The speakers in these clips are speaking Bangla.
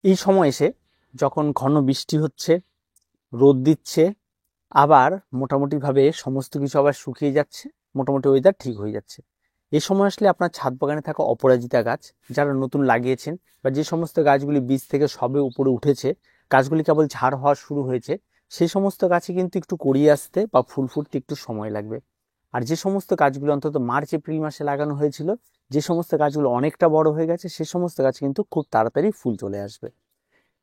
এই সময় এসে যখন ঘন বৃষ্টি হচ্ছে, রোদ দিচ্ছে, আবার মোটামুটিভাবে সমস্ত কিছু আবার শুকিয়ে যাচ্ছে, মোটামুটি ওয়েদার ঠিক হয়ে যাচ্ছে। এই সময় আসলে আপনার ছাদ বাগানে থাকা অপরাজিতা গাছ যারা নতুন লাগিয়েছেন বা যে সমস্ত গাছগুলি বীজ থেকে সবে উপরে উঠেছে, গাছগুলি কেবল ঝাড় হওয়া শুরু হয়েছে, সেই সমস্ত গাছে কিন্তু একটু কড়িয়ে আসতে বা ফুল ফুটতে একটু সময় লাগবে। আর যে সমস্ত গাছগুলো অন্তত মার্চ এপ্রিল মাসে লাগানো হয়েছিল, যে সমস্ত গাছগুলো অনেকটা বড় হয়ে গেছে, সে সমস্ত গাছ কিন্তু খুব তাড়াতাড়ি ফুল চলে আসবে।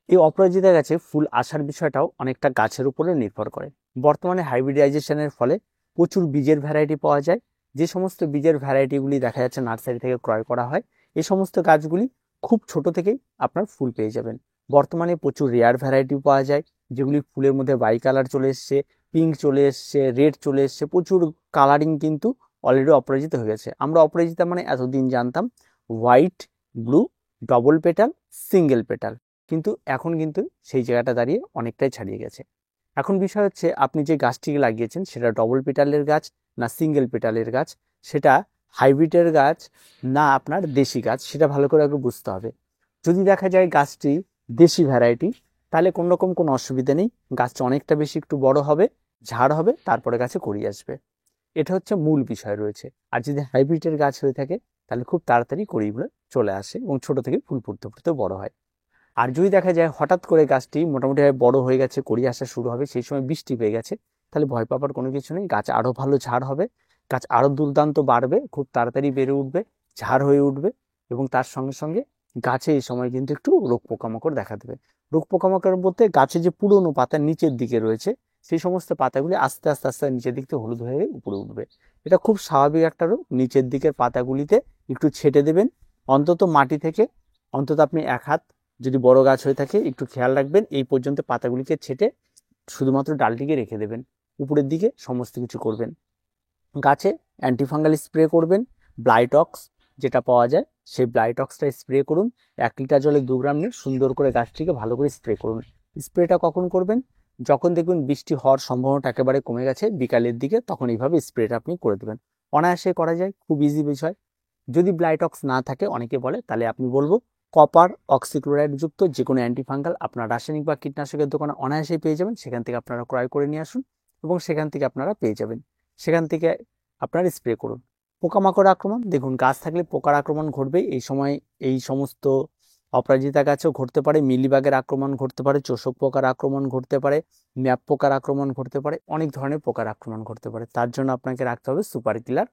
এই অপরাজিতা গাছে ফুল আসার বিষয়টাও অনেকটা গাছের উপরে নির্ভর করে। বর্তমানে হাইব্রিডাইজেশনের ফলে প্রচুর বীজের ভ্যারাইটি পাওয়া যায়। যে সমস্ত বীজের ভ্যারাইটিগুলি দেখা যাচ্ছে নার্সারি থেকে ক্রয় করা হয়, এই সমস্ত গাছগুলি খুব ছোট থেকেই আপনার ফুল পেয়ে যাবেন। বর্তমানে প্রচুর রেয়ার ভ্যারাইটি পাওয়া যায়, যেগুলি ফুলের মধ্যে বাই কালার চলে এসছে, পিঙ্ক চলে এসছে, রেড চলে এসছে, প্রচুর কালারিং কিন্তু অলরেডি অপরাজিতা হয়ে গেছে। আমরা অপরাজিতা মানে এতদিন জানতাম white, blue, double petal, single petal, কিন্তু এখন কিন্তু সেই জায়গাটা দাঁড়িয়ে অনেকটাই ছাড়িয়ে গেছে। এখন বিষয় হচ্ছে আপনি যে গাছটিকে লাগিয়েছেন সেটা ডবল পেটালের গাছ না সিঙ্গেল পেটালের গাছ, সেটা হাইব্রিডের গাছ না আপনার দেশি গাছ, সেটা ভালো করে আগে বুঝতে হবে। যদি দেখা যায় গাছটি দেশি ভ্যারাইটি, তাহলে কোনো রকম কোনো অসুবিধা নেই, গাছটা অনেকটা বেশি একটু বড় হবে, ঝাড় হবে, তারপরে গাছে কড়ি আসবে। এটা হচ্ছে মূল বিষয় রয়েছে। আর যদি হাইব্রিডের গাছ হয়ে থাকে তাহলে খুব তাড়াতাড়ি কড়িগুলো চলে আসে এবং ছোট থেকে ফুল ফুটতে ফুটতে বড় হয়। আর যদি দেখা যায় হঠাৎ করে গাছটি মোটামুটি বড় হয়ে গেছে, কড়ি আসা শুরু হবে, সেই সময় বৃষ্টি পেয়ে গেছে, তাহলে ভয় পাবার কোনো কিছু নেই। গাছ আরো ভালো ঝাড় হবে, গাছ আরো দুর্দান্ত বাড়বে, খুব তাড়াতাড়ি বেড়ে উঠবে, ঝাড় হয়ে উঠবে। এবং তার সঙ্গে সঙ্গে গাছে এই সময় কিন্তু একটু রোগ পোকামাকড় দেখা দেবে। রোগ পোকামাকড় বলতে গাছে যে পুরনো পাতা নিচের দিকে রয়েছে, সেই সমস্ত পাতাগুলি আস্তে আস্তে আস্তে নিচের দিক থেকে হলুদ হয়ে উপরে উঠবে। এটা খুব স্বাভাবিক একটা রোগ। নিচের দিকের পাতাগুলিতে একটু ছেটে দেবেন, অন্তত মাটি থেকে অন্তত আপনি 1 হাত, যদি বড় গাছ হয়ে থাকে একটু খেয়াল রাখবেন এই পর্যন্ত পাতাগুলিকে ছেটে শুধুমাত্র ডালটিকে রেখে দেবেন, উপরের দিকে সমস্ত কিছু করবেন। গাছে অ্যান্টিফাঙ্গাল স্প্রে করবেন, ব্লাইটক্স যেটা পাওয়া যায় সেই ব্লাইটক্সটা স্প্রে করুন। 1 লিটার জলে 2 গ্রাম নিয়ে সুন্দর করে গাছটিকে ভালো করে স্প্রে করুন। স্প্রেটা কখন করবেন? যখন দেখবেন বৃষ্টি হওয়ার সম্ভাবনাটা একেবারে কমে গেছে বিকালের দিকে, তখন এইভাবে স্প্রেটা আপনি করে দেবেন। অনায়াসে করা যায়, খুব ইজি বিষয়। যদি ব্লাইটক্স না থাকে অনেকে বলে, তাহলে আপনি বলবো কপার অক্সিক্লোরাইড যুক্ত যে কোনো অ্যান্টিফাঙ্গাল আপনার রাসায়নিক বা কীটনাশকের দোকানে অনায়াসেই পেয়ে যাবেন, সেখান থেকে আপনারা ক্রয় করে নিয়ে আসুন এবং সেখান থেকে আপনারা পেয়ে যাবেন, সেখান থেকে আপনার স্প্রে করুন। পোকামাকড় আক্রমণ, দেখুন গাছ থাকলে পোকার আক্রমণ ঘটবে। এই সময় এই সমস্ত অপরাজিতা গাছেও ঘটতে পারে, মিলিবাগের আক্রমণ ঘটতে পারে, চোষক পোকার আক্রমণ ঘটতে পারে, ম্যাপ পোকার আক্রমণ ঘটতে পারে, অনেক ধরনের পোকার আক্রমণ ঘটতে পারে। তার জন্য আপনাকে রাখতে হবে সুপার কিলার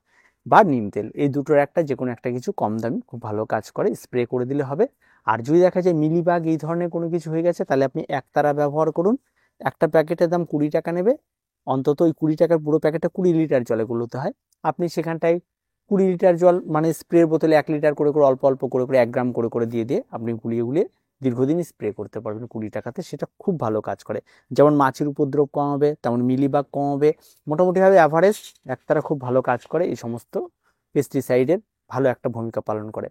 বা নিম তেল, এই দুটোর একটা যে কোনো একটা কিছু কম দামি খুব ভালো কাজ করে, স্প্রে করে দিলে হবে। আর যদি দেখা যায় মিলিবাগ এই ধরনের কোনো কিছু হয়ে গেছে, তাহলে আপনি একতারা ব্যবহার করুন। একটা প্যাকেটের দাম 20 টাকা নেবে, অন্তত ওই 20 টাকার পুরো প্যাকেটটা 20 লিটার জলে গুলোতে হয়। আপনি সেখানটায় 20 লিটার জল মানে স্প্রের বোতলে 1 লিটার করে করে অল্প অল্প করে করে 1 গ্রাম করে করে দিয়ে দিয়ে আপনি গুলিয়ে গুলিয়ে দীর্ঘদিন স্প্রে করতে পারবেন 20 টাকাতে। সেটা খুব ভালো কাজ করে। যেমন মাছির উপদ্রব কমাবে, তেমন মিলিবাগ কমাবে, মোটামুটিভাবে অ্যাভারেজ একতারা খুব ভালো কাজ করে, এই সমস্ত পেস্টিসাইডের ভালো একটা ভূমিকা পালন করে।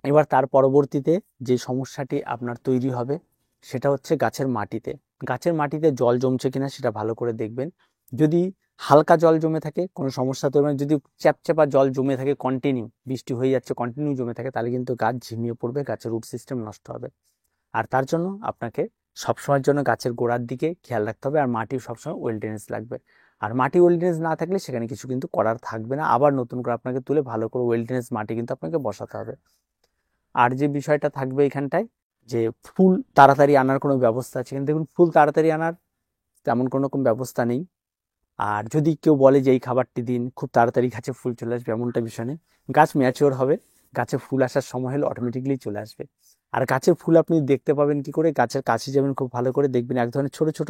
এবার তার পরবর্তীতে যে সমস্যাটি আপনার তৈরি হবে সেটা হচ্ছে গাছের মাটিতে। গাছের মাটিতে জল জমছে কিনা সেটা ভালো করে দেখবেন। যদি হালকা জল জমে থাকে কোনো সমস্যা তৈরি হয়, যদি চ্যাপচ্যাপা জল জমে থাকে, কন্টিনিউ বৃষ্টি হয়ে যাচ্ছে, কন্টিনিউ জমে থাকে, তাহলে কিন্তু গাছ ঝিমিয়ে পড়বে, গাছের রুট সিস্টেম নষ্ট হবে। আর তার জন্য আপনাকে সবসময়ের জন্য গাছের গোড়ার দিকে খেয়াল রাখতে হবে, আর মাটি সবসময় ওয়েলডেনেস লাগবে। আর মাটি ওয়েলডেনেস না থাকলে সেখানে কিছু কিন্তু করার থাকবে না, আবার নতুন করে আপনাকে তুলে ভালো করে ওয়েলডেনেস মাটি কিন্তু আপনাকে বসাতে হবে। আর যে বিষয়টা থাকবে এখানটায়, যে ফুল তাড়াতাড়ি আনার কোনো ব্যবস্থা আছে, কিন্তু দেখুন ফুল তাড়াতাড়ি আনার তেমন কোনো রকম ব্যবস্থা নেই। আর যদি কেউ বলে যে এই খাবারটি দিন খুব তাড়াতাড়ি গাছে ফুল চলে আসবে, এমনটা বিষয় নেই। গাছ ম্যাচিওর হবে, গাছে ফুল আসার সময় হলে অটোমেটিকলি চলে আসবে। আর গাছের ফুল আপনি দেখতে পাবেন কি করে? গাছের কাছে যাবেন, খুব ভালো করে দেখবেন, এক ধরনের ছোট ছোট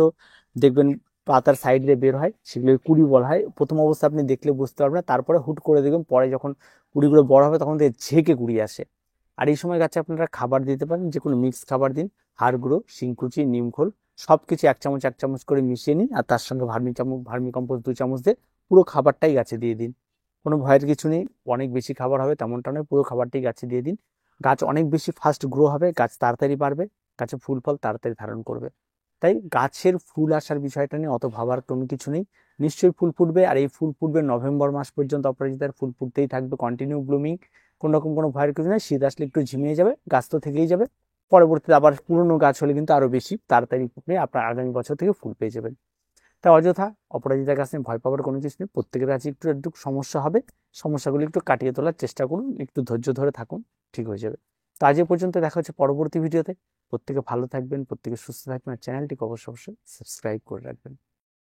দেখবেন পাতার সাইড দিয়ে বের হয়, সেগুলো কুড়ি বলা হয়। প্রথম অবস্থা আপনি দেখলে বুঝতে পারবেন না, তারপরে হুট করে দেখবেন পরে যখন কুড়িগুলো বড় হবে তখন ঝেঁকে কুড়ি আসে। আর এই সময় গাছে আপনারা খাবার দিতে পারেন, যে কোনো মিক্স খাবার দিন, হাড় গুঁড়ো, শিংকুচি, নিমখোল সবকিছু 1 চামচ করে মিশিয়ে নিন, আর তার সঙ্গে ভার্মি কম্পোস্ট 2 চামচ দিয়ে পুরো খাবারটাই গাছে দিয়ে দিন। কোনো ভয়ের কিছু নেই, অনেক বেশি খাবার হবে তেমনটা নয়, পুরো খাবারটাই গাছে দিয়ে দিন। গাছ অনেক বেশি ফাস্ট গ্রো হবে, গাছ তাড়াতাড়ি বাড়বে, গাছে ফুল ফল তাড়াতাড়ি ধারণ করবে। তাই গাছের ফুল আসার বিষয়টা নিয়ে অত ভাবার কোনো কিছু নেই, নিশ্চয়ই ফুল ফুটবে। আর এই ফুল ফুটবে নভেম্বর মাস পর্যন্ত, অপরাজিতার ফুল ফুটতেই থাকবে, কন্টিনিউ ব্লুমিং, কোনো রকম কোনো ভয়ের কিছু নেই। শীত আসলে একটু ঝিমিয়ে যাবে, গাছ তো থেকেই যাবে, পরবর্তীতে আবার পুরনো গাছ হলে কিন্তু আরো বেশি তাড়াতাড়ি ফুটে আপনার আগামী বছর থেকে ফুল পেয়ে যাবেন। তাই অযথা অপরাজিতা গাছ নিয়ে ভয় পাওয়ার কোনো কিছু নেই। প্রত্যেকের কাছে একটু একটু সমস্যা হবে, সমস্যাগুলি একটু কাটিয়ে তোলার চেষ্টা করুন, একটু ধৈর্য ধরে থাকুন, ঠিক হয়ে যাবে। তো আজ এ পর্যন্ত, দেখা হচ্ছে পরবর্তী ভিডিওতে। প্রত্যেকে ভালো থাকবেন, প্রত্যেকে সুস্থ থাকবেন, আর চ্যানেলটিকে অবশ্যই সাবস্ক্রাইব করে রাখবেন।